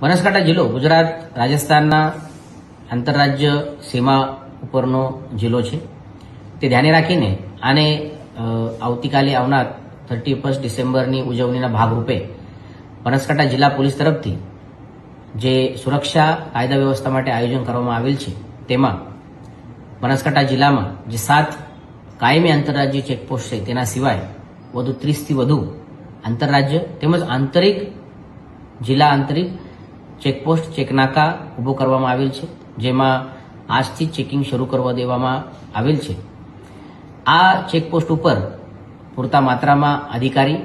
બનાસકાંઠા જિલ્લો ગુજરાત રાજસ્થાનના આંતરરાજ્ય સીમા ઉપરનો જિલ્લો છે. તે ધ્યાને રાખીને આને આવતીકાલે આવનાર 31 ડિસેમ્બરની ઉજવણીના ભાગરૂપે બનાસકાંઠા જિલ્લા પોલીસ તરફથી જે સુરક્ષા કાયદા વ્યવસ્થા માટે આયોજન કરવામાં આવેલ છે, તેમાં બનાસકાંઠા જિલ્લામાં જે 7 કાયમી આંતરરાજ્ય ચેકપોસ્ટ છે તેના સિવાય વધુ 30થી વધુ આંતરરાજ્ય તેમજ આંતરિક જિલ્લા આંતરિક ચેકપોસ્ટ ચેકનાકા ઊભો કરવામાં આવેલ છે, જેમાં આજથી ચેકિંગ શરૂ કરવા દેવામાં આવેલ છે. આ ચેકપોસ્ટ ઉપર પૂરતા માત્રામાં અધિકારી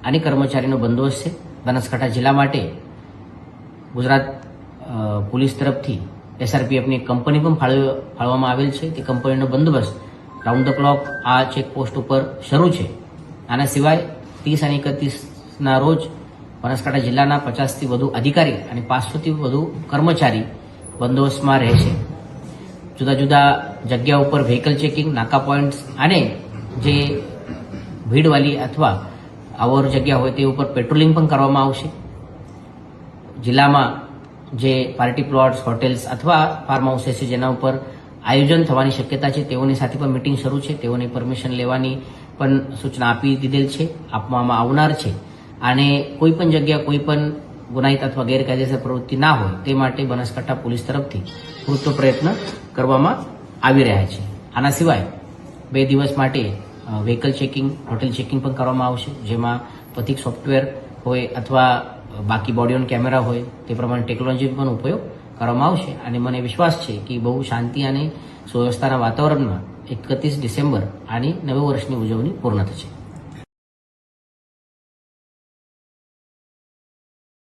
અને કર્મચારીનો બંદોબસ્ત છે. બનાસકાંઠા જિલ્લા માટે ગુજરાત પોલીસ તરફથી SRPFની કંપની પણ ફાળવવામાં આવેલ છે. તે કંપનીનો બંદોબસ્ત રાઉન્ડ ધ ક્લોક આ ચેકપોસ્ટ ઉપર શરૂ છે. આના સિવાય 30 અને 31ના રોજ બનાસકાંઠા જિલ્લાના 50થી વધુ અધિકારી અને 500થી વધુ કર્મચારી બંદોબસ્તમાં રહેશે. જુદા જુદા જગ્યા ઉપર વ્હીકલ ચેકિંગ, નાકા પોઈન્ટ્સ અને જે ભીડવાળી અથવા અવર જગ્યા હોય તે ઉપર પેટ્રોલિંગ પણ કરવામાં આવશે. જિલ્લામાં જે પાર્ટી પ્લોટ્સ, હોટેલ્સ અથવા ફાર્મ હાઉસીસ છે જેના ઉપર આયોજન થવાની શક્યતા છે, તેઓની સાથે પણ મિટિંગ શરૂ છે. તેઓની પરમિશન લેવાની પણ સૂચના આપી દીધેલ છે, આપવામાં આવનાર છે. અને કોઈ પણ જગ્યા કોઈ પણ ગુનાહિત અથવા ગેરકાયદેસર પ્રવૃત્તિ ના હોય તે માટે બનાસકાંઠા પોલીસ તરફથી પૂરતો પ્રયત્ન કરવામાં આવી રહ્યા છે. આના સિવાય 2 દિવસ માટે વ્હીકલ ચેકિંગ, હોટેલ ચેકિંગ પણ કરવામાં આવશે, જેમાં પથિક સોફ્ટવેર હોય અથવા બાકી બોડી ઓન કેમેરા હોય તે પ્રમાણે ટેકનોલોજીનો પણ ઉપયોગ કરવામાં આવશે. અને મને વિશ્વાસ છે કે બહુ શાંતિ અને સુવ્યવસ્થાના વાતાવરણમાં 31 ડિસેમ્બર આની નવા વર્ષની ઉજવણી પૂર્ણ થશે.